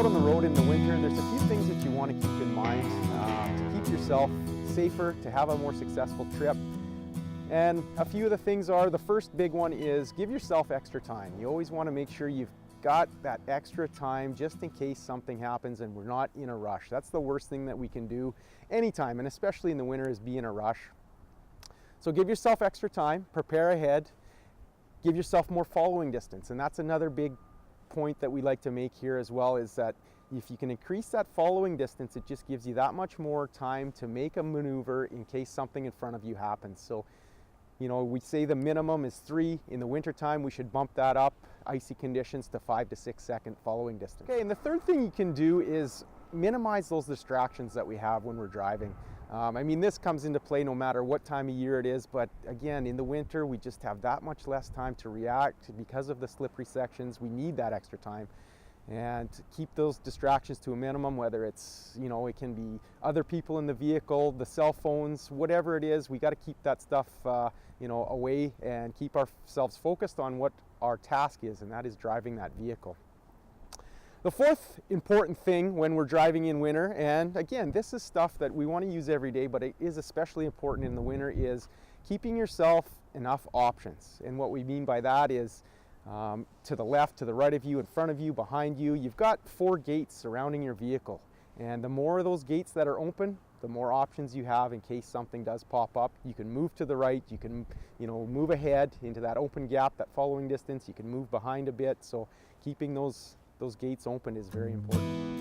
out on the road in the winter, there's a few things that you want to keep in mind to keep yourself safer, to have a more successful trip. And a few of the things are, the first big one is give yourself extra time. You always want to make sure you've got that extra time just in case something happens and we're not in a rush. That's the worst thing that we can do anytime, and especially in the winter, is be in a rush. So give yourself extra time, prepare ahead, give yourself more following distance. And that's another big point that we like to make here as well, is that if you can increase that following distance, it just gives you that much more time to make a maneuver in case something in front of you happens. So, you know, we say the minimum is 3. In the winter time, we should bump that up, icy conditions, to 5 to 6 second following distance. Okay, and the third thing you can do is minimize those distractions that we have when we're driving. I mean, this comes into play no matter what time of year it is, but again, in the winter, we just have that much less time to react because of the slippery sections. We need that extra time, and keep those distractions to a minimum, whether it's, you know, it can be other people in the vehicle, the cell phones, whatever it is. We got to keep that stuff, you know, away and keep ourselves focused on what our task is, and that is driving that vehicle. The fourth important thing when we're driving in winter, and again, this is stuff that we want to use every day, but it is especially important in the winter, is keeping yourself enough options. And what we mean by that is to the left, to the right of you, in front of you, behind you. You've got 4 gates surrounding your vehicle, and the more of those gates that are open, the more options you have in case something does pop up. You can move to the right, you can, you know, move ahead into that open gap, that following distance. You can move behind a bit, so keeping those gates open is very important.